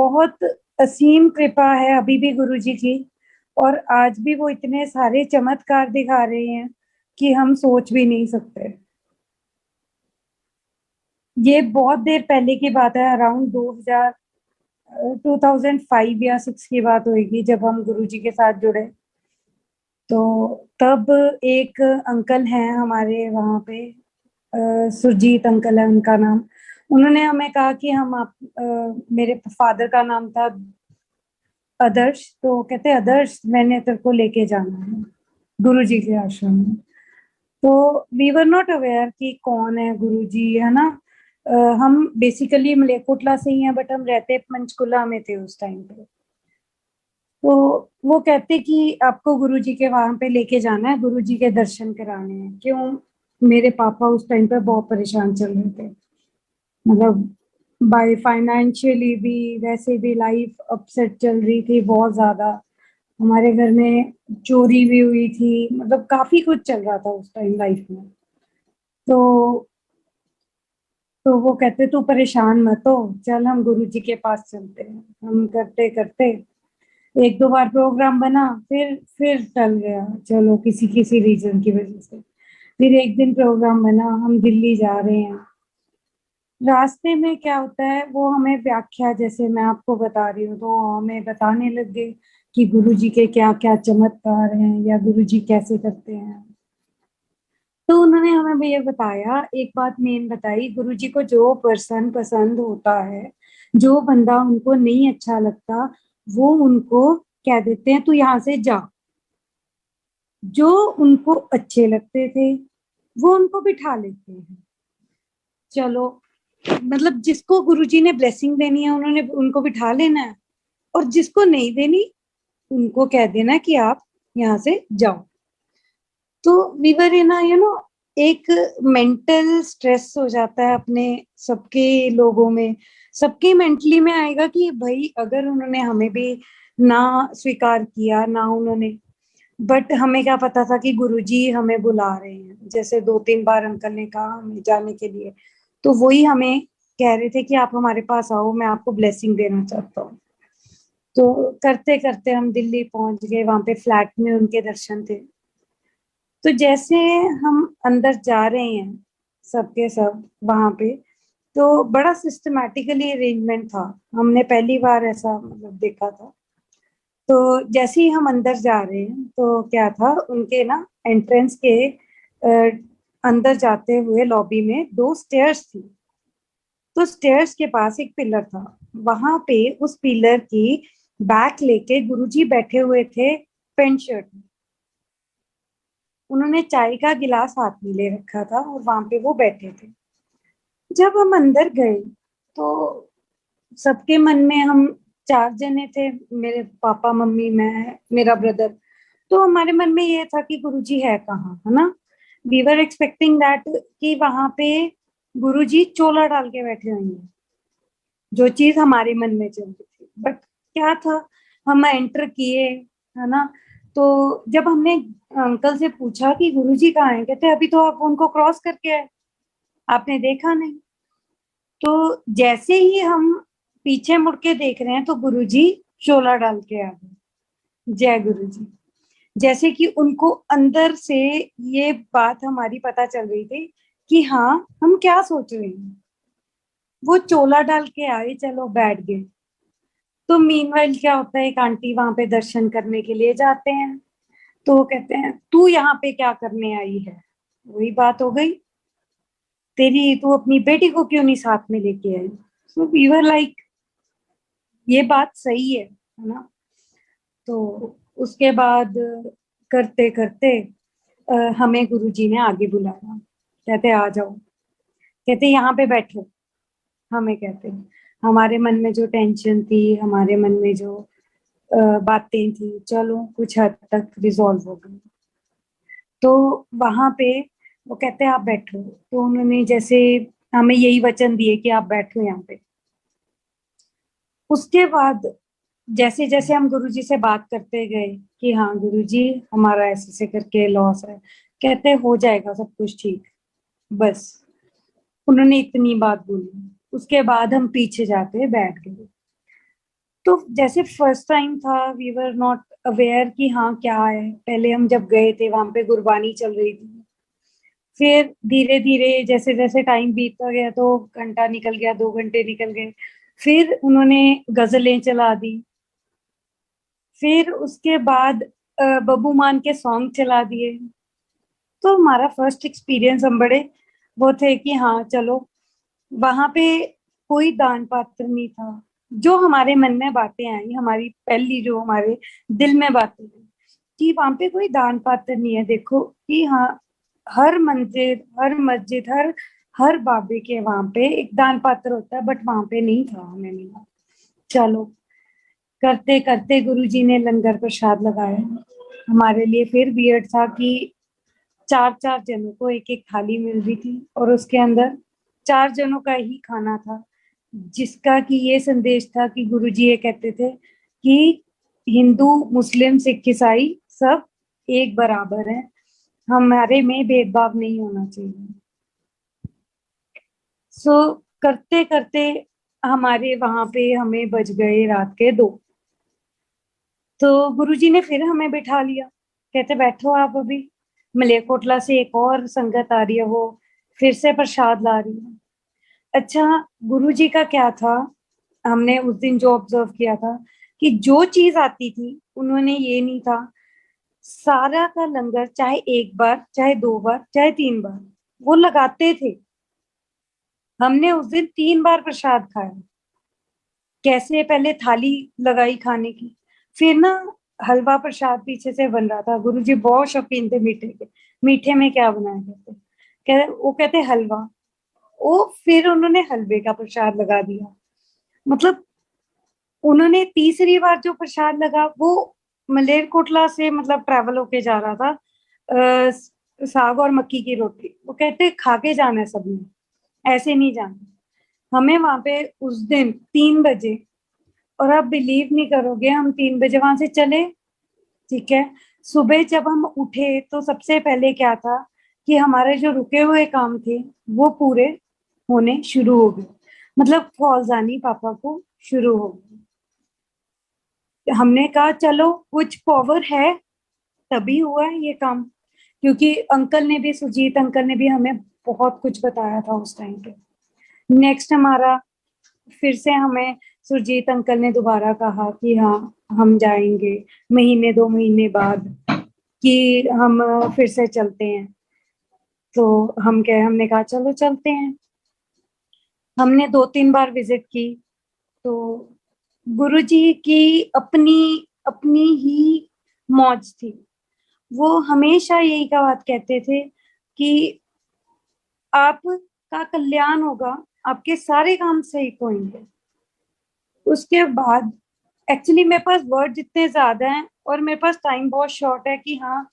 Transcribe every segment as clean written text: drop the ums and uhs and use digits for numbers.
बहुत असीम कृपा है अभी भी गुरु जी की। और आज भी वो इतने सारे चमत्कार दिखा रहे हैं कि हम सोच भी नहीं सकते। ये बहुत देर पहले की बात है, अराउंड 2005 या 6 की बात होगी जब हम गुरु जी के साथ जुड़े। तो तब एक अंकल हैं हमारे वहाँ पे, सुरजीत अंकल है उनका नाम। उन्होंने हमें कहा कि मेरे फादर का नाम था आदर्श, तो कहते आदर्श मैंने तेरे को लेके जाना है गुरुजी के आश्रम में। तो वी वर नॉट अवेयर कि कौन है गुरुजी, है ना। हम बेसिकली मलेरकोटला से ही हैं, बट हम रहते पंचकुला में थे उस टाइम पे। तो वो कहते कि आपको गुरुजी के वहां पे लेके जाना है, गुरुजी के दर्शन कराने हैं। क्यों? मेरे पापा उस टाइम पे बहुत परेशान चल रहे थे, मतलब बाय फाइनेंशियली भी, वैसे भी लाइफ अपसेट चल रही थी बहुत ज्यादा। हमारे घर में चोरी भी हुई थी, मतलब काफी कुछ चल रहा था उस टाइम लाइफ में। तो वो कहते तू परेशान मत हो, चल हम गुरुजी के पास चलते हैं। हम करते करते एक दो बार प्रोग्राम बना, फिर टल गया, चलो किसी किसी रीजन की वजह से। फिर एक दिन प्रोग्राम बना, हम दिल्ली जा रहे हैं। रास्ते में क्या होता है वो हमें व्याख्या, जैसे मैं आपको बता रही हूँ, तो हमें बताने लग गए कि गुरुजी के क्या क्या चमत्कार हैं या गुरुजी कैसे करते हैं। तो उन्होंने हमें भैया बताया, एक बात मेन बताई, गुरुजी को जो पर्सन पसंद होता है, जो बंदा उनको नहीं अच्छा लगता, वो उनको कह देते हैं तू यहाँ से जा। जो उनको अच्छे लगते थे वो उनको बिठा लेते हैं। चलो, मतलब जिसको गुरुजी ने ब्लेसिंग देनी है उन्होंने उनको बिठा लेना है, और जिसको नहीं देनी उनको कह देना कि आप यहाँ से जाओ। तो वी वर इन एक मेंटल स्ट्रेस हो जाता है अपने सबके लोगों में। सबके मेंटली में आएगा कि भाई अगर उन्होंने हमें भी ना स्वीकार किया ना उन्होंने, बट हमें क्या पता था कि गुरुजी हमें बुला रहे हैं। जैसे 2-3 बार अंकल ने कहा हमें जाने के लिए, तो वही हमें कह रहे थे कि आप हमारे पास आओ, मैं आपको ब्लेसिंग देना चाहता हूँ। तो करते करते हम दिल्ली पहुंच गए, वहां पे फ्लैट में उनके दर्शन थे। तो जैसे हम अंदर जा रहे हैं सबके सब वहां पे, तो बड़ा सिस्टमैटिकली अरेंजमेंट था। हमने पहली बार ऐसा मतलब देखा था। तो जैसे ही हम अंदर जा रहे हैं तो क्या था, उनके ना एंट्रेंस के अंदर जाते हुए लॉबी में 2 स्टेयर्स थी। तो स्टेयर्स के पास एक पिलर था, वहां पे उस पिलर की बैक लेके गुरुजी बैठे हुए थे पेंट शर्ट में। उन्होंने चाय का गिलास हाथ में ले रखा था और वहां पे वो बैठे थे। जब हम अंदर गए तो सबके मन में, हम 4 जने थे, मेरे पापा मम्मी मैं मेरा ब्रदर। तो हमारे मन में ये था कि गुरुजी है कहाँ, है ना। वी वर एक्सपेक्टिंग दैट कि वहां पे गुरुजी चोला डाल के बैठे होंगे, जो चीज हमारे मन में चल रही थी। बट क्या था, हम एंटर किए, है ना। तो जब हमने अंकल से पूछा कि गुरुजी कहाँ हैं, कहते अभी तो आप उनको क्रॉस करके आए, आपने देखा नहीं। तो जैसे ही हम पीछे मुड़ के देख रहे हैं तो गुरुजी चोला डाल के आ गए। जय गुरुजी। जैसे कि उनको अंदर से ये बात हमारी पता चल रही थी कि हाँ हम क्या सोच रहे हैं। वो चोला डाल के आए, चलो बैठ गए। तो मीनवाइल क्या होता है, एक आंटी वहां पे दर्शन करने के लिए जाते हैं। तो वो कहते हैं तू यहाँ पे क्या करने आई है। वही बात हो गई, तेरी तू अपनी बेटी को क्यों नहीं साथ में लेके आई। सो वी वर लाइक ये बात सही है ना। तो उसके बाद करते करते हमें गुरुजी ने आगे बुलाया, कहते आ जाओ, कहते यहाँ पे बैठो। हमें कहते हमारे मन में जो टेंशन थी, हमारे मन में जो बातें थी, चलो कुछ हद तक रिजॉल्व हो गई। तो वहां पे वो कहते आप बैठो। तो उन्होंने जैसे हमें यही वचन दिए कि आप बैठो यहाँ पे। उसके बाद जैसे जैसे हम गुरुजी से बात करते गए कि हाँ गुरुजी हमारा ऐसे ऐसे करके लॉस है, कहते हो जाएगा सब कुछ ठीक, बस। उन्होंने इतनी बात बोली, उसके बाद हम पीछे जाके बैठ गए। तो जैसे फर्स्ट टाइम था, वी वर नॉट अवेयर कि हाँ क्या है। पहले हम जब गए थे वहां पे गुरबानी चल रही थी, फिर धीरे धीरे जैसे जैसे टाइम बीतता गया तो घंटा निकल गया, 2 घंटे निकल गए, फिर उन्होंने गजलें चला दी, फिर उसके बाद बब्बू मान के सॉन्ग चला दिए। तो हमारा फर्स्ट एक्सपीरियंस हम बड़े वो थे कि हाँ चलो, वहां पे कोई दान पात्र नहीं था। जो हमारे मन में बातें आई, हमारी पहली जो हमारे दिल में बातें आई कि वहां पे कोई दान पात्र नहीं है। देखो कि हाँ, हर मंदिर, हर मस्जिद, हर हर बाबे के वहां पे एक दान पात्र होता है, बट वहां पे नहीं था, हमें मिला। चलो, करते करते गुरुजी ने लंगर प्रसाद लगाया। हमारे लिए फिर वियर्ड था कि चार चार जनों को एक एक थाली मिल रही थी और उसके अंदर 4 जनों का ही खाना था, जिसका कि ये संदेश था कि गुरुजी ये कहते थे कि हिंदू, मुस्लिम, सिख, ईसाई सब एक बराबर है, हमारे में भेदभाव नहीं होना चाहिए। सो करते करते हमारे वहां पे हमें बज गए रात के 2। तो गुरुजी ने फिर हमें बिठा लिया, कहते बैठो आप अभी, मलेरकोटला से एक और संगत आ रही है, वो फिर से प्रसाद ला रही है। अच्छा, गुरुजी का क्या था, हमने उस दिन जो ऑब्जर्व किया था कि जो चीज आती थी उन्होंने ये नहीं था, सारा का लंगर चाहे एक बार, चाहे 2 बार, चाहे 3 बार वो लगाते थे। हमने उस दिन 3 बार प्रसाद खाया। कैसे, पहले थाली लगाई खाने की, फिर ना हलवा प्रसाद पीछे से बन रहा था। गुरुजी बहुत शौकीन थे मीठे के। मीठे में क्या बनाया कहते, वो कहते हलवा। वो फिर उन्होंने हलवे का प्रसाद लगा दिया। मतलब उन्होंने तीसरी बार जो प्रसाद लगा वो मलेरकोटला से मतलब ट्रैवल होके जा रहा था, साग और मक्की की रोटी। वो कहते खा के जाना है सबने, ऐसे नहीं जाना। हमें वहां पे उस दिन 3 बजे, और आप बिलीव नहीं करोगे, हम 3 बजे वहां से चले, ठीक है। सुबह जब हम उठे तो सबसे पहले क्या था कि हमारे जो रुके हुए काम थे वो पूरे होने शुरू हो गए। मतलब कॉल्स आनी पापा को शुरू हो गई। हमने कहा चलो, कुछ पावर है तभी हुआ है ये काम, क्योंकि अंकल ने भी, सुजीत अंकल ने भी हमें बहुत कुछ बताया था उस टाइम पे। नेक्स्ट हमारा, फिर से हमें सुरजीत अंकल ने दोबारा कहा कि हाँ हम जाएंगे महीने 2 महीने बाद, कि हम फिर से चलते हैं। तो हमने कहा चलो चलते हैं। हमने 2-3 बार विजिट की। तो गुरुजी की अपनी अपनी ही मौज थी। वो हमेशा यही का बात कहते थे कि आपका कल्याण होगा, आपके सारे काम सही होंगे। उसके बाद एक्चुअली मेरे पास वर्ड जितने ज्यादा हैं और मेरे पास टाइम बहुत शॉर्ट है कि हाँ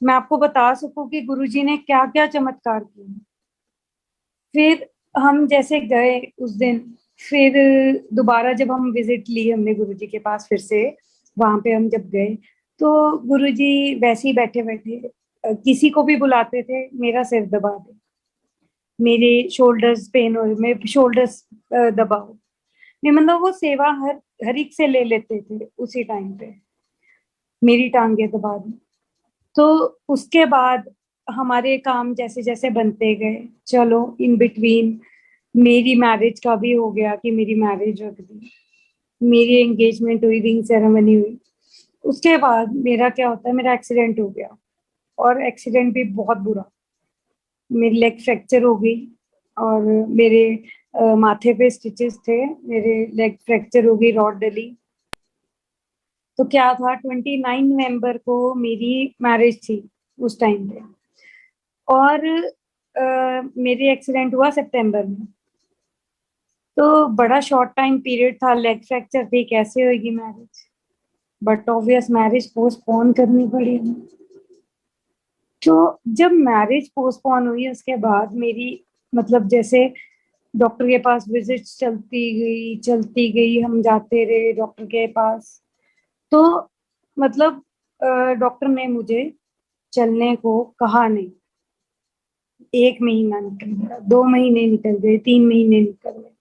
मैं आपको बता सकूं कि गुरुजी ने क्या क्या चमत्कार किए। फिर हम जैसे गए उस दिन, फिर दोबारा जब हम विजिट ली हमने गुरुजी के पास फिर से, वहां पे हम जब गए तो गुरुजी वैसे ही बैठे बैठे किसी को भी बुलाते थे, मेरा सिर दबा दे, मेरे शोल्डर्स पेन हो, मेरे शोल्डर्स दबाओ। नहीं मतलब वो सेवा हर एक से ले लेते थे उसी टाइम पे, मेरी टांगे दबा दी। तो उसके बाद हमारे काम जैसे जैसे बनते गए, चलो इन बिटवीन मेरी मैरिज का भी हो गया कि मेरी मैरिज रख दी, मेरी एंगेजमेंट हुई, रिंग सेरेमनी हुई। उसके बाद मेरा क्या होता है, मेरा एक्सीडेंट हो गया, और एक्सीडेंट भी बहुत बुरा। मेरी लेग फ्रैक्चर हो गई, और मेरे माथे पे स्टिचेस थे, मेरे लेग फ्रैक्चर हो गई, रॉड डली। तो क्या था, 29 नवंबर को मेरी मैरिज थी उस टाइम पे, और मेरी एक्सीडेंट हुआ सितंबर में। तो बड़ा शॉर्ट टाइम पीरियड था, लेग फ्रैक्चर थी, कैसे होगी marriage. But obvious marriage postpone करनी पड़ी हमें। तो जब मैरिज पोस्टपोन हुई उसके बाद मेरी, मतलब जैसे डॉक्टर के पास विजिट्स चलती गई, हम जाते रहे डॉक्टर के पास। तो मतलब डॉक्टर ने मुझे चलने को कहा नहीं। 1 महीना निकल गया, 2 महीने निकल गए, 3 महीने निकल गए।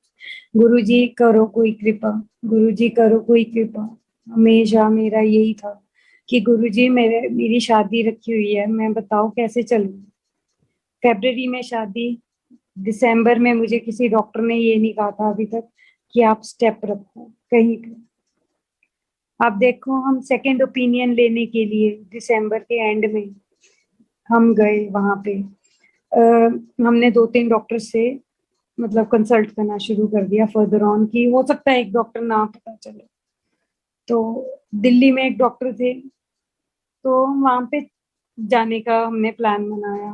गुरुजी करो कोई कृपा, गुरुजी करो कोई कृपा। हमेशा मेरा यही था कि गुरुजी मेरी शादी रखी हुई है, मैं बताओ कैसे चलूं। फरवरी में शादी, दिसंबर में मुझे किसी डॉक्टर ने ये नहीं कहा था अभी तक कि आप स्टेप रखो कहीं पे। आप देखो, हम सेकंड ओपिनियन लेने के लिए दिसंबर के एंड में हम गए वहां पे। हमने 2-3 डॉक्टर से मतलब कंसल्ट करना शुरू कर दिया फर्दर ऑन, की हो सकता है एक डॉक्टर ना पता चले। तो दिल्ली में एक डॉक्टर थे, तो वहां पे जाने का हमने प्लान बनाया।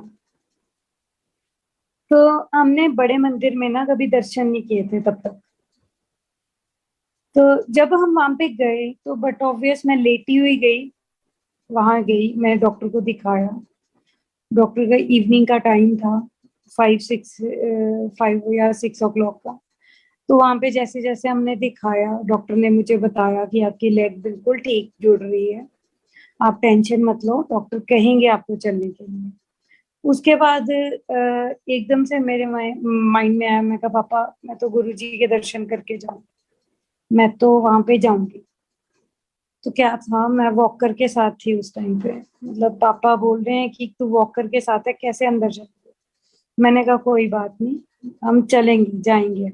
तो हमने बड़े मंदिर में ना कभी दर्शन नहीं किए थे तब तक। तो जब हम वहां पे गए तो बट ऑब्वियस मैं लेटी हुई गई, वहां गई, मैं डॉक्टर को दिखाया। डॉक्टर का इवनिंग का टाइम था, 5 या 6 o'clock का। तो वहां पे जैसे जैसे हमने दिखाया, डॉक्टर ने मुझे बताया कि आपकी लेग बिल्कुल ठीक जुड़ रही है, आप टेंशन मत लो, डॉक्टर कहेंगे आपको चलने के लिए। उसके बाद एकदम से मेरे माइंड में आया, मैं कहा पापा मैं तो गुरुजी के दर्शन करके जाऊं, मैं तो वहां पे जाऊंगी। तो क्या था, मैं वॉकर के साथ थी उस टाइम पे, मतलब पापा बोल रहे हैं कि तू वॉकर के साथ है, कैसे अंदर जाएगी। मैंने कहा कोई बात नहीं, हम चलेंगे जाएंगे।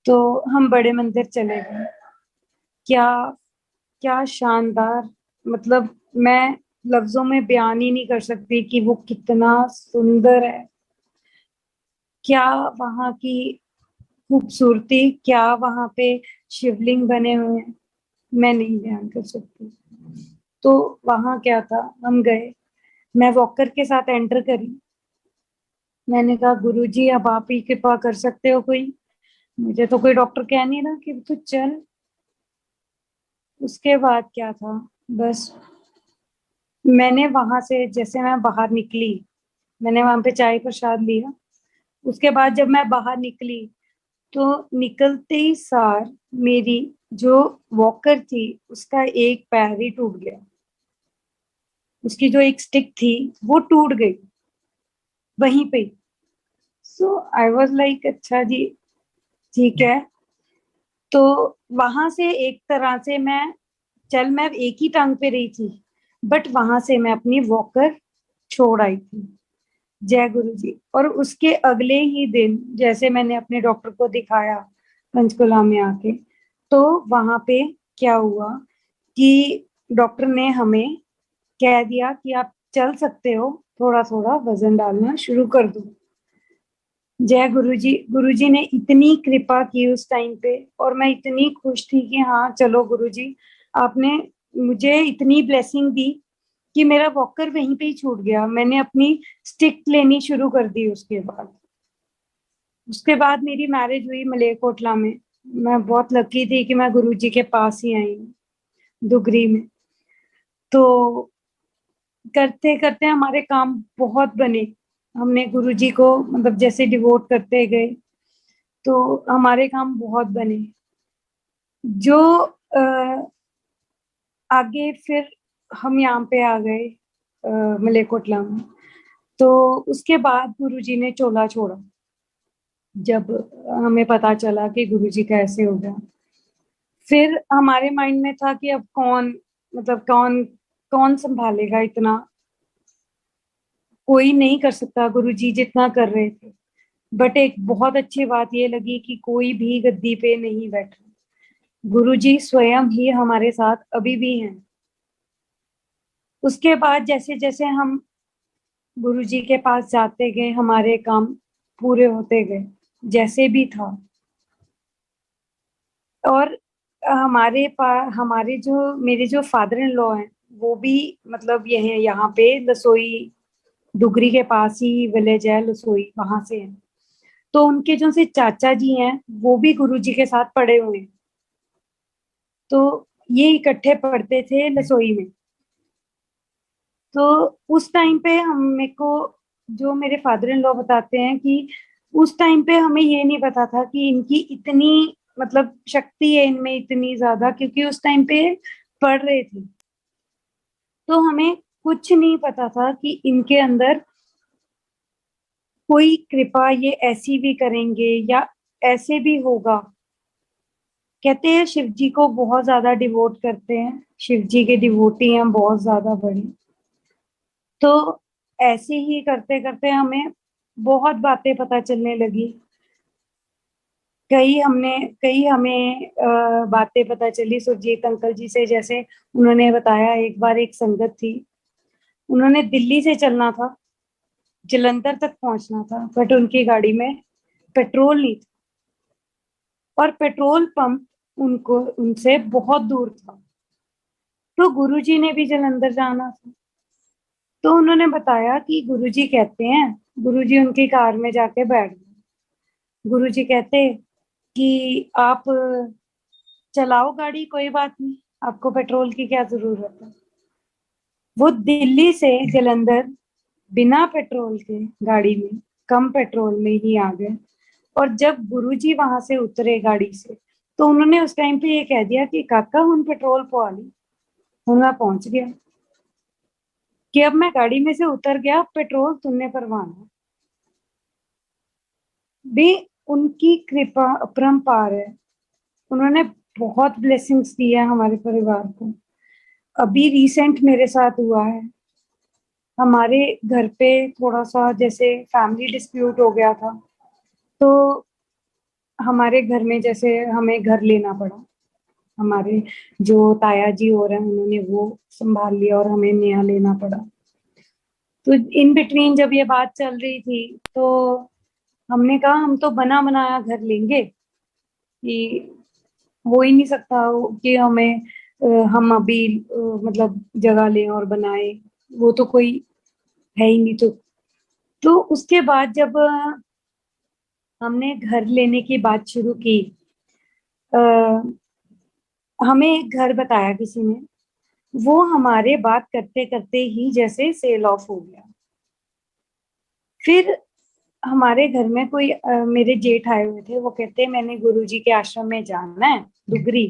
तो हम बड़े मंदिर चले गए। क्या क्या शानदार, मतलब मैं लफ्जों में बयान ही नहीं कर सकती कि वो कितना सुंदर है। क्या वहां की खूबसूरती, क्या वहां पे शिवलिंग बने हुए हैं, मैं नहीं बयान कर सकती। तो वहां क्या था, हम गए, मैं वॉकर के साथ एंटर करी। मैंने कहा गुरुजी अब आप ही कृपा कर सकते हो कोई, मुझे तो कोई डॉक्टर कह नहीं रहा कि तू चल। उसके बाद क्या था, बस मैंने वहां से जैसे मैं बाहर निकली, मैंने वहां पे चाय प्रसाद लिया। उसके बाद जब मैं बाहर निकली, तो निकलते ही सार मेरी जो वॉकर थी उसका एक पैर ही टूट गया, उसकी जो एक स्टिक थी वो टूट गई वहीं पे। सो आई वाज लाइक अच्छा जी, ठीक है। तो वहां से एक तरह से मैं एक ही टांग पे रही थी, बट वहां से मैं अपनी वॉकर छोड़ आई थी। जय गुरु जी। और उसके अगले ही दिन जैसे मैंने अपने डॉक्टर को दिखाया पंचकुला में आके, तो वहां पे क्या हुआ कि डॉक्टर ने हमें कह दिया कि आप चल सकते हो, थोड़ा थोड़ा वजन डालना शुरू कर दो। जय गुरुजी, गुरुजी ने इतनी कृपा की उस टाइम पे, और मैं इतनी खुश थी कि हाँ चलो गुरुजी, आपने मुझे इतनी ब्लेसिंग दी कि मेरा वॉकर वहीं पे ही छूट गया। मैंने अपनी स्टिक लेनी शुरू कर दी उसके बाद मेरी मैरिज हुई मलेरकोटला में। मैं बहुत लकी थी कि मैं गुरुजी के पास ही आई हूँ, दुगरी में। तो करते करते हमारे काम बहुत बने, हमने गुरुजी को मतलब जैसे डिवोट करते गए, तो हमारे काम बहुत बने। जो आगे फिर हम यहाँ पे आ गए मलेरकोटला में। तो उसके बाद गुरुजी ने चोला छोड़ा, जब हमें पता चला कि गुरुजी का ऐसे हो गया। फिर हमारे माइंड में था कि अब कौन, मतलब कौन कौन संभालेगा इतना, कोई नहीं कर सकता गुरुजी जितना कर रहे थे। बट एक बहुत अच्छी बात ये लगी कि कोई भी गद्दी पे नहीं बैठा, गुरुजी स्वयं ही हमारे साथ अभी भी हैं। उसके बाद जैसे जैसे हम गुरुजी के पास जाते गए, हमारे काम पूरे होते गए जैसे भी था। और हमारे जो मेरे जो फादर इन लॉ हैं, वो भी मतलब यह यहाँ पे लसोई, डुगरी के पास ही विलेज है लसोई, वहां से है। तो उनके जो से चाचा जी हैं, वो भी गुरुजी के साथ पढ़े हुए हैं। तो ये इकट्ठे पढ़ते थे लसोई में। तो उस टाइम पे हम मेरे को जो मेरे फादर इन लॉ बताते हैं कि उस टाइम पे हमें ये नहीं पता था कि इनकी इतनी मतलब शक्ति है इनमें इतनी ज्यादा, क्योंकि उस टाइम पे पढ़ रहे थे। तो हमें कुछ नहीं पता था कि इनके अंदर कोई कृपा ये ऐसी भी करेंगे या ऐसे भी होगा। कहते हैं शिव जी को बहुत ज्यादा डिवोट करते हैं, शिव जी के डिवोटी हैं बहुत ज्यादा बड़े। तो ऐसे ही करते करते हमें बहुत बातें पता चलने लगी। कई हमें बातें पता चली सुरजीत अंकल जी से। जैसे उन्होंने बताया, एक बार एक संगत थी, उन्होंने दिल्ली से चलना था, जलंधर तक पहुंचना था, बट उनकी गाड़ी में पेट्रोल नहीं था और पेट्रोल पंप उनको उनसे बहुत दूर था। तो गुरुजी ने भी जलंधर जाना था। तो उन्होंने बताया कि गुरुजी कहते हैं, गुरुजी उनकी कार में जाके बैठ गए। गुरुजी कहते कि आप चलाओ गाड़ी, कोई बात नहीं, आपको पेट्रोल की क्या जरूरत है। वो दिल्ली से जलंधर बिना पेट्रोल के गाड़ी में, कम पेट्रोल में ही आ गए। और जब गुरुजी वहां से उतरे गाड़ी से, तो उन्होंने उस टाइम पे ये कह दिया कि काका हुन पेट्रोल पवा ली, हुन मैं पहुंच गया, कि अब मैं गाड़ी में से उतर गया, पेट्रोल तुमने भरवाना। भी उनकी कृपा अपरंपार है। उन्होंने बहुत ब्लेसिंग्स दी है हमारे परिवार को। अभी रिसेंट मेरे साथ हुआ है, हमारे घर पे थोड़ा सा जैसे फैमिली डिस्प्यूट हो गया था। तो हमारे घर में जैसे हमें घर लेना पड़ा, हमारे जो ताया जी हो रहे हैं उन्होंने वो संभाल लिया और हमें नया लेना पड़ा। तो इन बिटवीन जब ये बात चल रही थी, तो हमने कहा हम तो बना बनाया घर लेंगे, कि हो ही नहीं सकता कि हमें हम अभी मतलब जगह लें और बनाए, वो तो कोई है ही नहीं। तो उसके बाद जब हमने घर लेने की बात शुरू की, अ, हमें एक घर बताया किसी ने, वो हमारे बात करते करते ही जैसे सेल ऑफ हो गया। फिर हमारे घर में कोई मेरे जेठ आए हुए थे, वो कहते मैंने गुरुजी के आश्रम में जाना है दुगरी,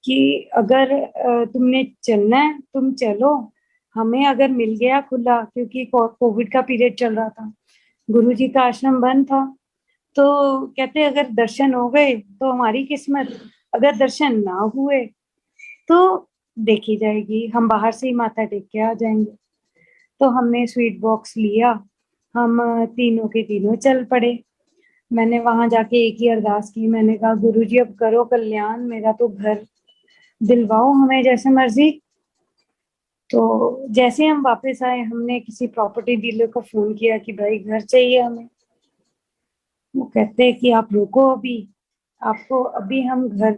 कि अगर तुमने चलना है तुम चलो, हमें अगर मिल गया खुला, क्योंकि कोविड का पीरियड चल रहा था, गुरुजी का आश्रम बंद था। तो कहते अगर दर्शन हो गए तो हमारी किस्मत, अगर दर्शन ना हुए तो देखी जाएगी, हम बाहर से ही माथा टेक के आ जाएंगे। तो हमने स्वीट बॉक्स लिया, हम तीनों के तीनों चल पड़े। मैंने वहां जाके एक ही अरदास की, मैंने कहा गुरुजी अब करो कल्याण, मेरा तो घर दिलवाओ हमें जैसे मर्जी। तो जैसे हम वापस आए, हमने किसी प्रॉपर्टी डीलर को फोन किया कि भाई घर चाहिए हमें। वो कहते हैं कि आप रुको अभी, आपको अभी हम घर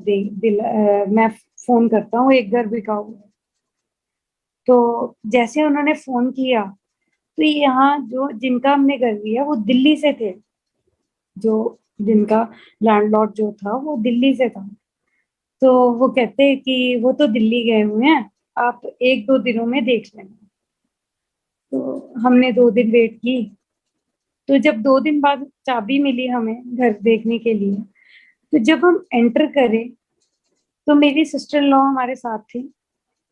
मैं फोन करता हूँ, एक घर बिकाऊ। तो जैसे उन्होंने फोन किया, तो यहाँ जो जिनका हमने घर लिया वो दिल्ली से थे, जो जिनका लैंडलॉर्ड जो था वो दिल्ली से था। तो वो कहते हैं कि वो तो दिल्ली गए हुए हैं, आप एक दो दिनों में देख लेना। तो हमने 2 दिन वेट की। तो जब 2 दिन बाद चाबी मिली हमें घर देखने के लिए, तो जब हम एंटर करें, तो मेरी सिस्टर इन लॉ हमारे साथ थी।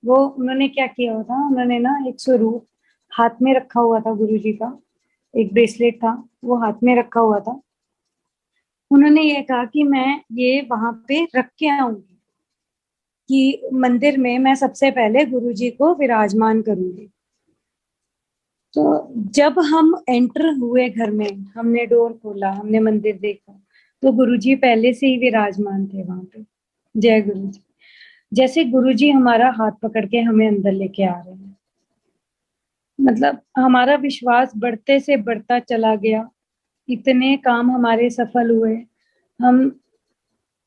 वो उन्होंने क्या किया हुआ था, उन्होंने ना एक स्वरूप हाथ में रखा हुआ था, गुरुजी का एक ब्रेसलेट था, वो हाथ में रखा हुआ था। उन्होंने ये कहा कि मैं ये वहां पे रख के आऊंगी, कि मंदिर में मैं सबसे पहले गुरुजी को विराजमान करूंगी। तो जब हम एंटर हुए घर में, हमने डोर खोला, हमने मंदिर देखा, तो गुरुजी पहले से ही विराजमान थे वहां पे। जय गुरु जी। जैसे गुरुजी हमारा हाथ पकड़ के हमें अंदर लेके आ रहे हैं, मतलब हमारा विश्वास बढ़ते से बढ़ता चला गया। इतने काम हमारे सफल हुए, हम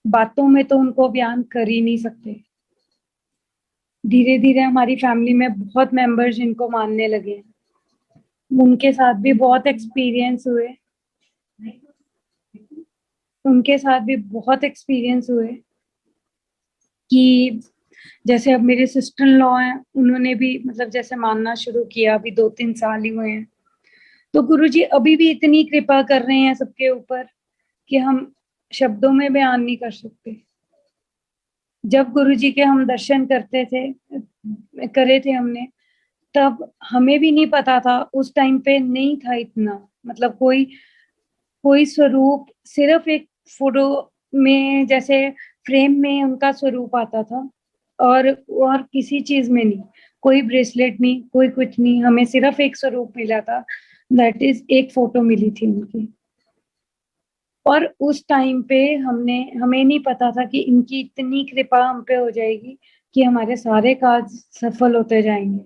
बातों में तो उनको बयान कर ही नहीं सकते। धीरे धीरे हमारी फैमिली में बहुत मेंबर्स इनको मानने लगे, उनके साथ भी बहुत एक्सपीरियंस हुए, उनके साथ भी बहुत एक्सपीरियंस हुए। कि जैसे अब मेरे सिस्टर इन लॉ हैं, उन्होंने भी मतलब जैसे मानना शुरू किया, अभी 2-3 साल ही हुए हैं। तो गुरुजी अभी भी इतनी कृपा कर रहे हैं सबके ऊपर कि हम शब्दों में बयान नहीं कर सकते। जब गुरुजी के हम दर्शन करते थे, करे थे हमने, तब हमें भी नहीं पता था, उस टाइम पे नहीं था इतना, मतलब कोई कोई स्वरूप, सिर्फ एक फोटो में जैसे फ्रेम में उनका स्वरूप आता था, और किसी चीज में नहीं, कोई ब्रेसलेट नहीं, कोई कुछ नहीं, हमें सिर्फ एक स्वरूप मिला था, दैट इज एक फोटो मिली थी उनकी। और उस टाइम पे हमें नहीं पता था कि इनकी इतनी कृपा हम पे हो जाएगी कि हमारे सारे कार्य सफल होते जाएंगे।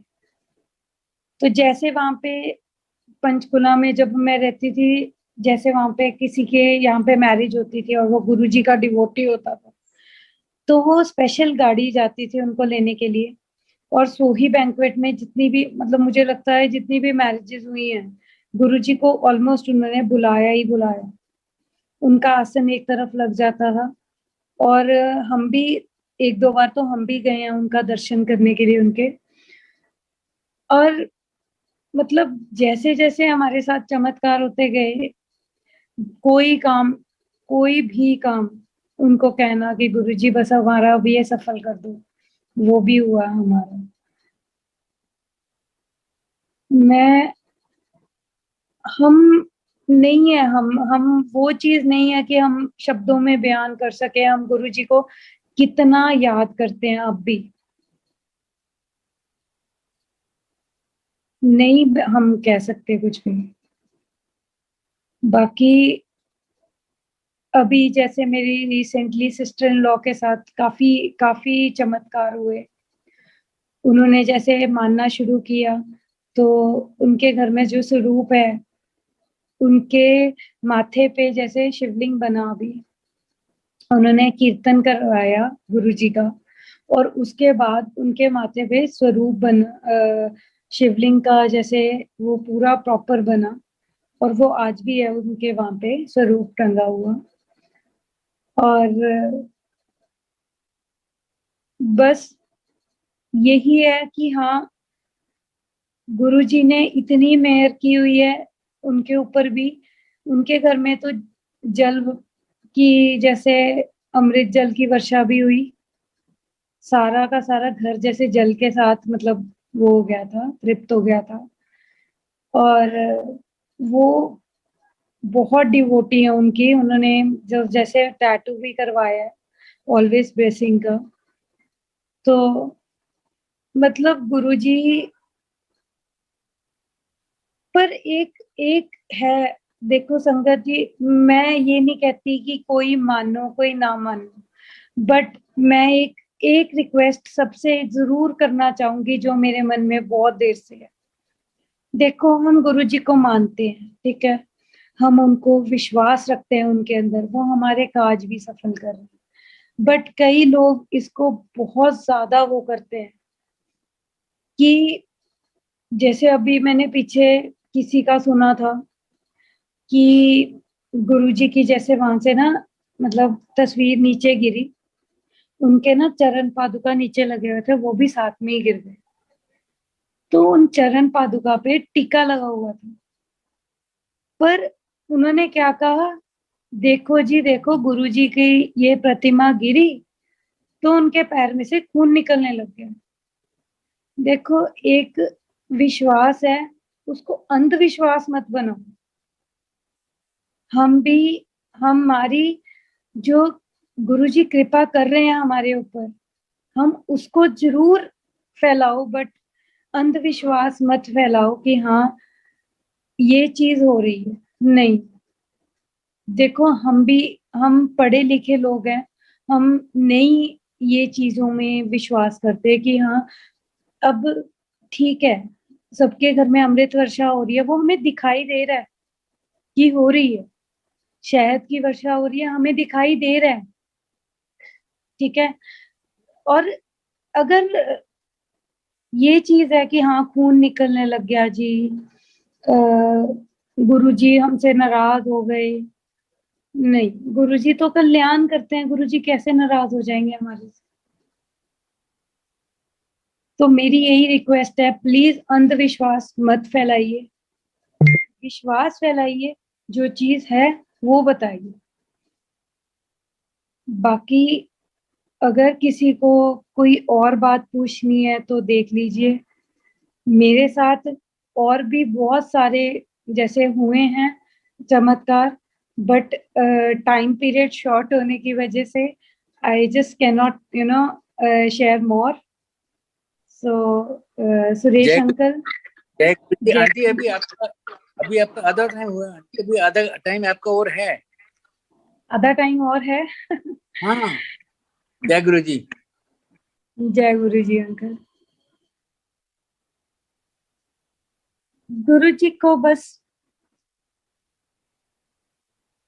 तो जैसे वहां पे पंचकुला में जब मैं रहती थी, जैसे वहां पे किसी के यहाँ पे मैरिज होती थी और वो गुरुजी का डिवोटी होता था, तो वो स्पेशल गाड़ी जाती थी उनको लेने के लिए। और सोही बैंक्वेट में जितनी भी, मतलब मुझे लगता है जितनी भी मैरिजेस हुई हैं, गुरुजी को ऑलमोस्ट उन्होंने बुलाया ही बुलाया। उनका आसन एक तरफ लग जाता था। और हम भी एक दो बार तो हम भी गए हैं उनका दर्शन करने के लिए उनके। और मतलब जैसे जैसे हमारे साथ चमत्कार होते गए, कोई काम, कोई भी काम, उनको कहना कि गुरुजी बस हमारा अभी ये सफल कर दो, वो भी हुआ हमारा। मैं हम नहीं है, हम वो चीज नहीं है कि हम शब्दों में बयान कर सके हम गुरुजी को कितना याद करते हैं अब भी। नहीं हम कह सकते कुछ भी। बाकी अभी जैसे मेरी रिसेंटली सिस्टर इन लॉ के साथ काफी काफी चमत्कार हुए। उन्होंने जैसे मानना शुरू किया, तो उनके घर में जो स्वरूप है, उनके माथे पे जैसे शिवलिंग बना अभी, उन्होंने कीर्तन करवाया गुरुजी का, और उसके बाद उनके माथे पे स्वरूप शिवलिंग का जैसे वो पूरा प्रॉपर बना। और वो आज भी है उनके वहां पे स्वरूप टंगा हुआ। और बस यही है कि हाँ, गुरुजी ने इतनी मेहर की हुई है उनके ऊपर भी। उनके घर में तो जल की जैसे अमृत जल की वर्षा भी हुई। सारा का सारा घर जैसे जल के साथ, मतलब वो हो गया था, तृप्त हो गया था। और वो बहुत डिवोटी है उनकी। उन्होंने जो जैसे टैटू भी करवाया है ऑलवेज ब्लेसिंग का। तो मतलब गुरुजी, पर एक एक है, देखो संगत जी, मैं ये नहीं कहती कि कोई मानो कोई ना मानो, बट मैं एक एक रिक्वेस्ट सबसे जरूर करना चाहूंगी जो मेरे मन में बहुत देर से है। देखो हम गुरुजी को मानते हैं, ठीक है, हम उनको विश्वास रखते हैं उनके अंदर, वो हमारे काज भी सफल कर रहे हैं। बट कई लोग इसको बहुत ज्यादा वो करते हैं कि जैसे अभी मैंने पीछे किसी का सुना था कि गुरुजी की जैसे वहां से ना, मतलब तस्वीर नीचे गिरी, उनके ना चरण पादुका नीचे लगे हुए थे, वो भी साथ में ही गिर गए। तो उन चरण पादुका पे टीका लगा हुआ था, पर उन्होंने क्या कहा, देखो जी देखो, गुरुजी की ये प्रतिमा गिरी तो उनके पैर में से खून निकलने लग गया। देखो एक विश्वास है, उसको अंधविश्वास मत बनाओ। हम भी, हमारी जो गुरुजी कृपा कर रहे हैं हमारे ऊपर, हम उसको जरूर फैलाओ, बट अंधविश्वास मत फैलाओ कि हाँ ये चीज हो रही है। नहीं, देखो हम भी, हम पढ़े लिखे लोग हैं, हम नहीं ये चीजों में विश्वास करते कि हाँ अब ठीक है, सबके घर में अमृत वर्षा हो रही है, वो हमें दिखाई दे रहा है कि हो रही है, शहद की वर्षा हो रही है, हमें दिखाई दे रहा है, ठीक है। और अगर ये चीज है कि हाँ खून निकलने लग गया जी, गुरुजी हमसे नाराज हो गए, नहीं, गुरुजी तो कल्याण करते हैं, गुरुजी कैसे नाराज हो जाएंगे हमारे से। तो मेरी यही रिक्वेस्ट है, प्लीज अंधविश्वास मत फैलाइए, विश्वास फैलाइए, जो चीज है वो बताइए। बाकी अगर किसी को कोई और बात पूछनी है तो देख लीजिए। मेरे साथ और भी बहुत सारे जैसे हुए हैं चमत्कार, बट टाइम पीरियड शॉर्ट होने की वजह से I just can not share more. So Suresh Jai uncle. जय गुरु जी। जय. आंटी अभी आपका आधा टाइम हुआ आंटी, अभी आधा टाइम आपका और है। आधा टाइम और है. हाँ, जय गुरु जी। जय गुरु जी अंकल. गुरु जी को बस,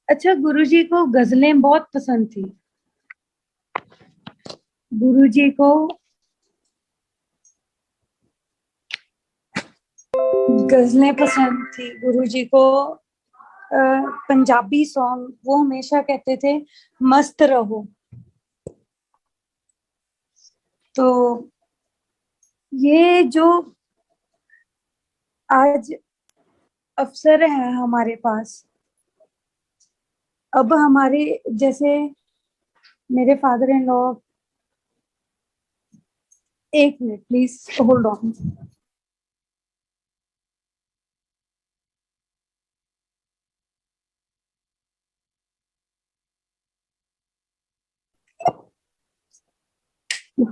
अच्छा, गुरु जी को गजलें बहुत पसंद थी. गुरु जी को गजलें पसंद थी. गुरु जी को पंजाबी सॉन्ग, वो हमेशा कहते थे मस्त रहो. तो ये जो आज अवसर है हमारे पास, अब हमारे जैसे मेरे फादर इन लॉ, एक मिनट प्लीज होल्ड ऑन.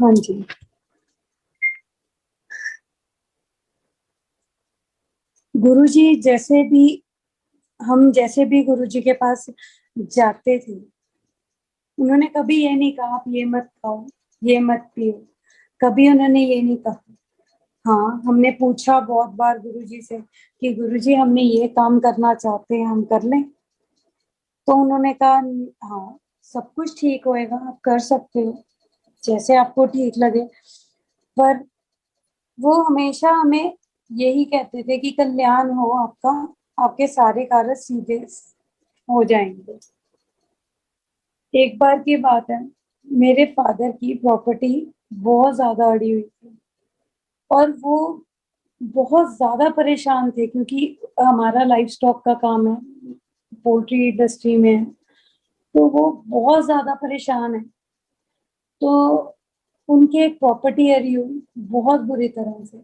हाँ जी. गुरु जी जैसे भी, हम जैसे भी गुरु जी के पास जाते थे, उन्होंने कभी ये नहीं कहा आप ये मत खाओ, ये मत पियो. कभी उन्होंने ये नहीं कहा. हाँ, हमने पूछा बहुत बार गुरुजी से कि गुरुजी हमने ये काम करना चाहते हैं, हम कर लें. तो उन्होंने कहा हाँ, सब कुछ ठीक होएगा, आप कर सकते हो जैसे आपको ठीक लगे. पर वो हमेशा हमें यही कहते थे कि कल्याण हो आपका, आपके सारे कार्य सीधे हो जाएंगे. एक बार की बात है, मेरे फादर की प्रॉपर्टी बहुत ज्यादा अड़ी हुई थी, और वो बहुत ज्यादा परेशान थे क्योंकि हमारा लाइफ स्टॉक का काम है, पोल्ट्री इंडस्ट्री में है. तो वो बहुत ज्यादा परेशान है. तो उनकी एक प्रॉपर्टी हरी हुई बहुत बुरी तरह से.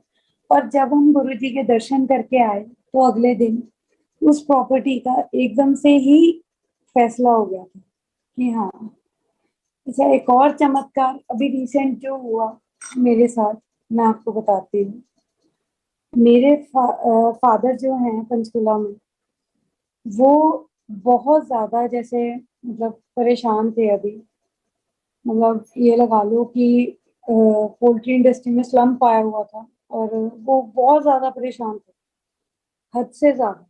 और जब हम गुरुजी के दर्शन करके आए तो अगले दिन उस प्रॉपर्टी का एकदम से ही फैसला हो गया था कि हाँ. अच्छा, एक और चमत्कार अभी रिसेंट जो हुआ मेरे साथ, मैं आपको बताती हूँ. मेरे फादर जो हैं पंचकुला में, वो बहुत ज्यादा जैसे मतलब परेशान थे अभी. मतलब ये लगा लो कि पोल्ट्री इंडस्ट्री में स्लम्प आया हुआ था, और वो बहुत ज्यादा परेशान थे, हद से ज्यादा.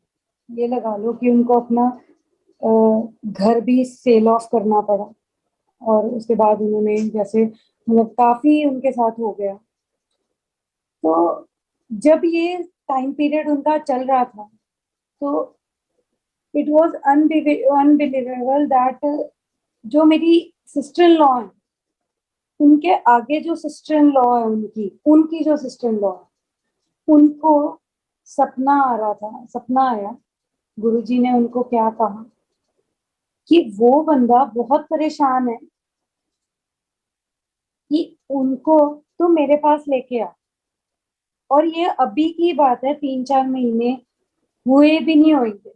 ये लगा लो कि उनको अपना घर भी सेल ऑफ करना पड़ा. और उसके बाद उन्होंने जैसे मतलब काफी उनके साथ हो गया. तो जब ये टाइम पीरियड उनका चल रहा था, तो इट वॉज अनबिलीवेबल दैट जो मेरी सिस्टर इन लॉ है, उनके आगे जो सिस्टर इन लॉ है, उनकी उनकी जो सिस्टर इन लॉ है, उनको सपना आ रहा था, सपना आया. गुरुजी ने उनको क्या कहा कि वो बंदा बहुत परेशान है, कि उनको तो मेरे पास लेके आ. और ये अभी की बात है, 3-4 महीने हुए भी नहीं होंगे.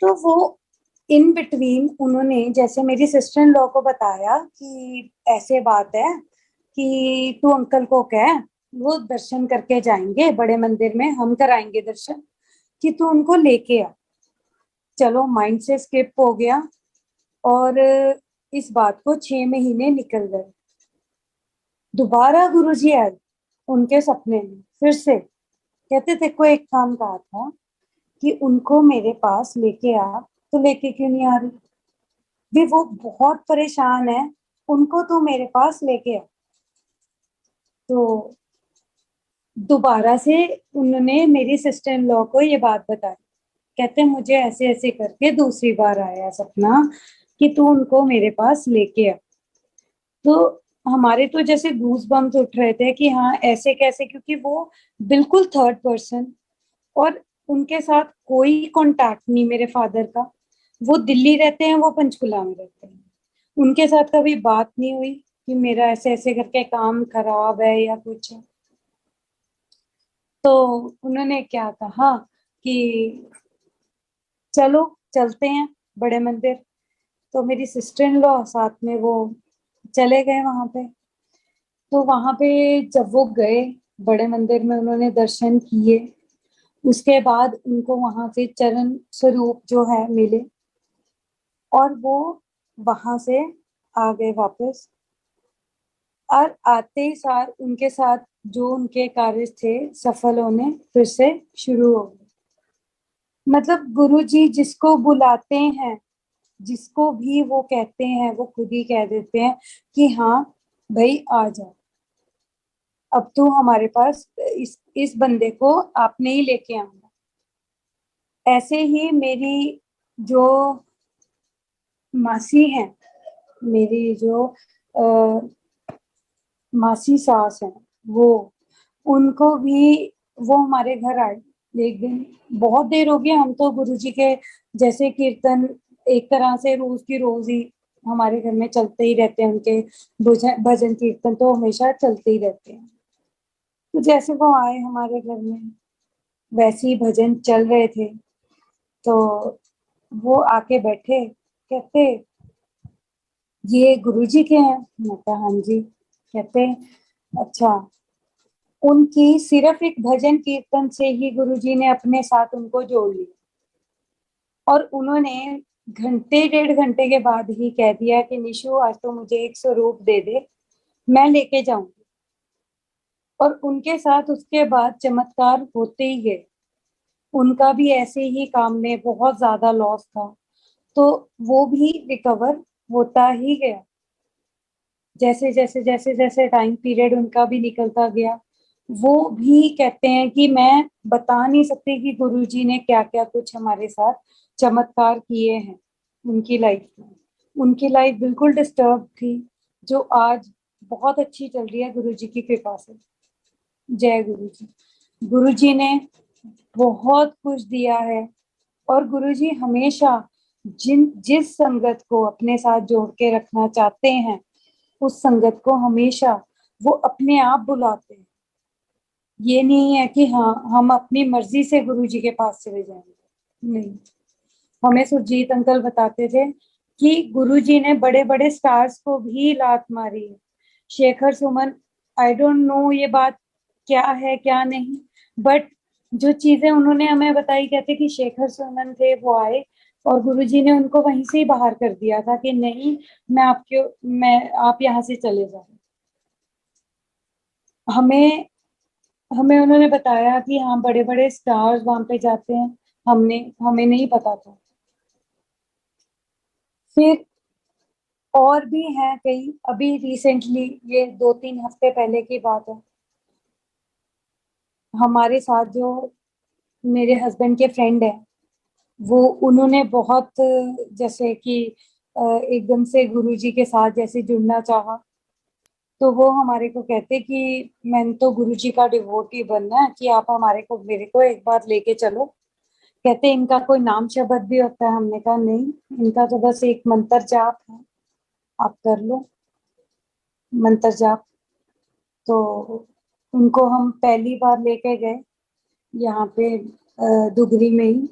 तो वो इन बिटवीन उन्होंने जैसे मेरी सिस्टर इन लॉ को बताया कि ऐसे बात है कि तू अंकल को कह, वो दर्शन करके जाएंगे बड़े मंदिर में, हम कराएंगे दर्शन, कि तू उनको लेके आ. चलो, माइंड से स्किप हो गया. और इस बात को 6 महीने निकल गए. दोबारा गुरुजी आए उनके सपने में फिर से. कहते थे को एक काम कहा था कि उनको मेरे पास लेके आ, तो लेके क्यों नहीं आ रही? भी वो बहुत परेशान है, उनको तो मेरे पास लेके आ. तो दोबारा से उन्होंने मेरी सिस्टर इन लॉ को ये बात बताई. कहते मुझे ऐसे ऐसे करके दूसरी बार आया सपना कि तू उनको मेरे पास लेके आ. तो हमारे तो जैसे गूज बम्स उठ रहे थे कि हाँ ऐसे कैसे, क्योंकि वो बिल्कुल थर्ड पर्सन, और उनके साथ कोई कांटेक्ट नहीं मेरे फादर का. वो दिल्ली रहते हैं, वो पंचकुला में रहते हैं. उनके साथ कभी बात नहीं हुई कि मेरा ऐसे ऐसे करके काम खराब है या कुछ है. तो उन्होंने क्या कहा कि चलो चलते हैं बड़े मंदिर। तो मेरी सिस्टर इन लॉ साथ में वो चले गए वहां पे। तो वहां पे जब वो गए बड़े मंदिर में, उन्होंने दर्शन किए। उसके बाद उनको वहां से चरण स्वरूप जो है मिले, और वो वहां से आ गए वापस। और आते ही सार उनके साथ जो उनके कार्य थे सफल होने फिर से शुरू हो गए। मतलब गुरु जी जिसको बुलाते हैं, जिसको भी वो कहते हैं, वो खुद ही कह देते हैं कि हाँ भाई आ जाओ, अब तू हमारे पास इस बंदे को आपने ही लेके आना। ऐसे ही मेरी जो मासी है, मेरी जो मासी सास है, वो उनको भी वो हमारे घर आए। एक दिन बहुत देर हो गई, हम तो गुरुजी के जैसे कीर्तन एक तरह से रोज की रोज ही हमारे घर में चलते ही रहते हैं। उनके भजन कीर्तन तो हमेशा चलते ही रहते हैं। तो जैसे वो आए हमारे घर में, वैसे ही भजन चल रहे थे। तो वो आके बैठे, कहते ये गुरुजी के हैं। मैं कहा हाँ जी। कहते अच्छा, उनकी सिर्फ एक भजन कीर्तन से ही गुरुजी ने अपने साथ उनको जोड़ लिया। और उन्होंने घंटे 1.5 घंटे के बाद ही कह दिया कि निशु आज तो मुझे एक स्वरूप दे दे, मैं लेके जाऊंगी। और उनके साथ उसके बाद चमत्कार होते ही गए। उनका भी ऐसे ही काम में बहुत ज्यादा लॉस था, तो वो भी रिकवर होता ही गया। जैसे जैसे जैसे जैसे टाइम पीरियड उनका भी निकलता गया, वो भी कहते हैं कि मैं बता नहीं सकती कि गुरुजी ने क्या क्या कुछ हमारे साथ चमत्कार किए हैं उनकी लाइफ में। उनकी लाइफ बिल्कुल डिस्टर्ब थी, जो आज बहुत अच्छी चल रही है गुरुजी की कृपा से। जय गुरुजी। गुरुजी ने बहुत कुछ दिया है। और गुरुजी हमेशा जिस संगत को अपने साथ जोड़ के रखना चाहते हैं, उस संगत को हमेशा वो अपने आप बुलाते हैं। ये नहीं है कि हाँ हम अपनी मर्जी से गुरुजी के पास चले जाएंगे, नहीं। हमें सुरजीत अंकल बताते थे कि गुरुजी ने बड़े बड़े स्टार्स को भी लात मारी है। Shekhar Suman, I don't know ये बात क्या है क्या नहीं, बट जो चीजें उन्होंने हमें बताई, कहते कि शेखर सुमन थे, वो आए और गुरुजी ने उनको वहीं से ही बाहर कर दिया था कि नहीं, मैं आप यहाँ से चले जाओ। हमें हमें उन्होंने बताया कि हाँ बड़े बड़े स्टार्स वहां पे जाते हैं, हमें नहीं पता था। फिर और भी हैं कई। अभी रिसेंटली, ये 2-3 हफ्ते पहले की बात है, हमारे साथ जो मेरे हस्बैंड के फ्रेंड है, वो उन्होंने बहुत जैसे कि एकदम से गुरुजी के साथ जैसे जुड़ना चाहा। तो वो हमारे को कहते कि मैंने तो गुरुजी का डिवोटी बनना है, कि आप मेरे को एक बार लेके चलो। कहते इनका कोई नाम शब्द भी होता है। हमने कहा नहीं, इनका तो बस एक मंत्र जाप है, आप कर लो मंत्र जाप। तो उनको हम पहली बार लेके गए यहाँ पे दुगरी में ही,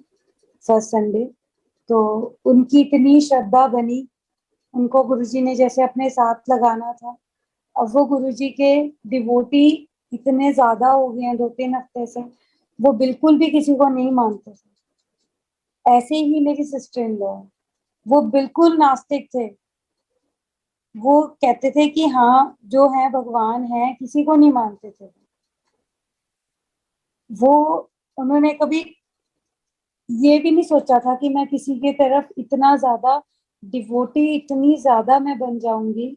फर्स्ट संडे। तो उनकी इतनी श्रद्धा बनी, उनको गुरुजी ने जैसे अपने साथ लगाना था। अब वो गुरुजी के डिवोटी इतने ज्यादा हो गए हैं 2-3 हफ्ते से, वो बिल्कुल भी किसी को नहीं मानते थे। ऐसे ही मेरी सिस्टर इन लॉ, वो बिल्कुल नास्तिक थे। वो कहते थे कि हाँ जो है भगवान है, किसी को नहीं मानते थे वो। उन्होंने कभी ये भी नहीं सोचा था कि मैं किसी की तरफ इतना ज्यादा डिवोटी, इतनी ज्यादा मैं बन जाऊंगी।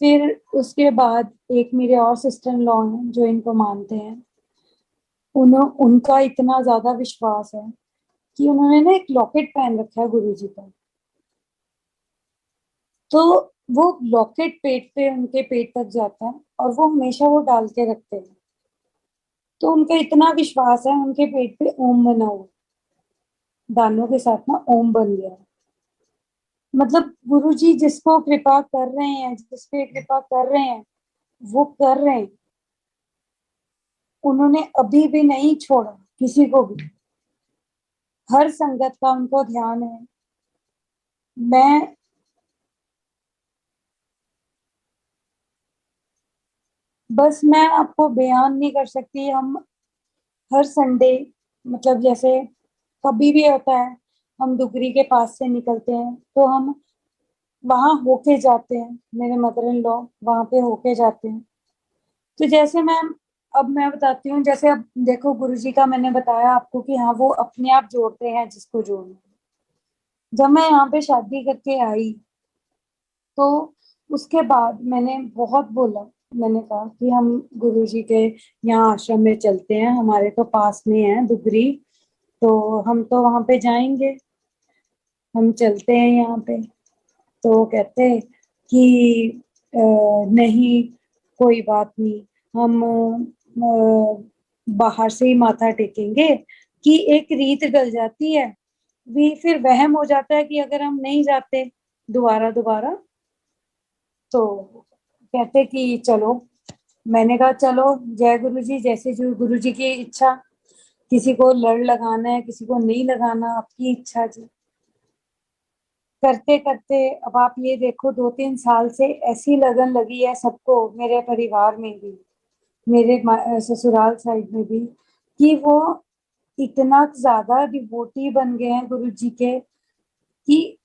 फिर उसके बाद एक मेरे और सिस्टर इन लॉ हैं जो इनको मानते हैं। उनका इतना ज्यादा विश्वास है कि उन्होंने ना एक लॉकेट पहन रखा है गुरुजी का। तो वो लॉकेट पेट पे, उनके पेट तक जाता है, और वो हमेशा वो डाल के रखते हैं। तो उनका इतना विश्वास है, उनके पेट पे ओम बना हुआ, दानों के साथ ना ओम बन गया है। मतलब गुरुजी जिसको कृपा कर रहे हैं, जिस पे कृपा कर रहे हैं, वो कर रहे हैं। उन्होंने अभी भी नहीं छोड़ा किसी को भी। हर संगत का उनको ध्यान है। मैं बस मैं आपको बयान नहीं कर सकती। हम हर संडे, मतलब जैसे कभी भी होता है, हम डुगरी के पास से निकलते हैं तो हम वहां होके जाते हैं, मेरे मदर इन लॉ वहां पे होके जाते हैं। तो जैसे मैम, अब मैं बताती हूँ, जैसे अब देखो गुरुजी का मैंने बताया आपको कि हाँ वो अपने आप जोड़ते हैं जिसको जोड़ना है। जब मैं यहाँ पे शादी करके आई तो उसके बाद मैंने बहुत बोला, मैंने कहा कि हम गुरुजी के यहाँ आश्रम में चलते हैं, हमारे तो पास में है दुगरी, तो हम तो वहां पे जाएंगे, हम चलते हैं यहाँ पे। तो वो कहते हैं कि नहीं, कोई बात नहीं, हम बाहर से ही माथा टेकेंगे, कि एक रीत डल जाती है, भी फिर वहम हो जाता है कि अगर हम नहीं जाते दोबारा दोबारा। तो कहते कि चलो। मैंने कहा चलो, जय गुरु जी, जैसे जो गुरु जी की इच्छा, किसी को लड़ लगाना है, किसी को नहीं लगाना, आपकी इच्छा जी। करते करते अब आप ये देखो, 2-3 साल से ऐसी लगन लगी है सबको, मेरे परिवार में भी, मेरे ससुराल साइड में भी, कि वो इतना ज्यादा डिवोटी बन गए हैं गुरु जी के, कि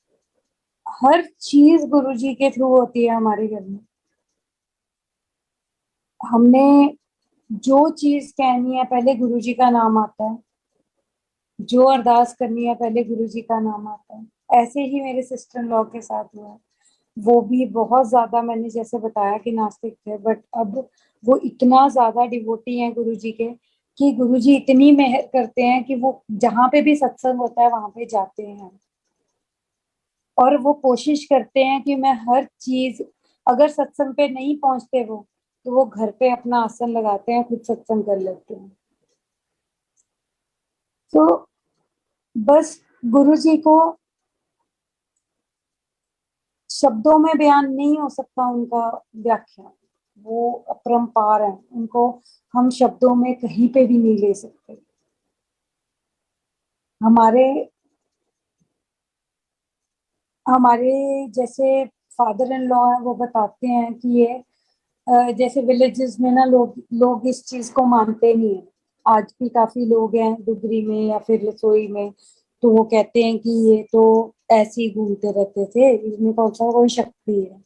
हर चीज गुरु जी के थ्रू होती है हमारे घर में। हमने जो चीज कहनी है पहले गुरु जी का नाम आता है, जो अरदास करनी है पहले गुरु जी का नाम आता है। ऐसे ही मेरे सिस्टर इन लॉ के साथ हुआ है। वो भी बहुत ज्यादा, मैंने जैसे बताया कि नास्तिक थे, बट अब वो इतना ज्यादा डिवोटी हैं गुरु जी के, कि गुरु जी इतनी मेहर करते हैं कि वो जहां पे भी सत्संग होता है वहां पे जाते हैं। और वो कोशिश करते हैं कि मैं हर चीज, अगर सत्संग पे नहीं पहुंचते वो, तो वो घर पे अपना आसन लगाते हैं, खुद सत्संग कर लेते हैं। तो बस गुरु जी को शब्दों में बयान नहीं हो सकता उनका व्याख्या। वो अपरंपार है, उनको हम शब्दों में कहीं पे भी नहीं ले सकते। हमारे हमारे जैसे फादर इन लॉ है, वो बताते हैं कि ये जैसे विलेजेस में ना, लोग लोग इस चीज को मानते नहीं है। आज भी काफी लोग हैं डुगरी में या फिर रसोई में, तो वो कहते हैं कि ये तो ऐसे ही घूमते रहते थे, इसमें कौन सा कोई शक्ति है।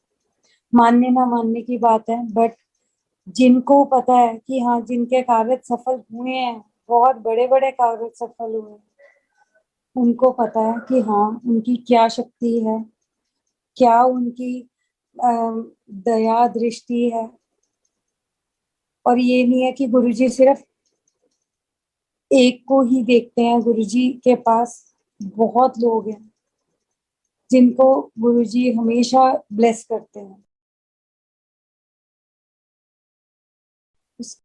मानने ना मानने की बात है, बट जिनको पता है कि हाँ जिनके कार्य सफल हुए हैं, बहुत बड़े बड़े कार्य सफल हुए हैं, उनको पता है कि हाँ उनकी क्या शक्ति है, क्या उनकी दया दृष्टि है। और ये नहीं है कि गुरुजी सिर्फ एक को ही देखते हैं, गुरुजी के पास बहुत लोग हैं जिनको गुरुजी हमेशा ब्लेस करते हैं।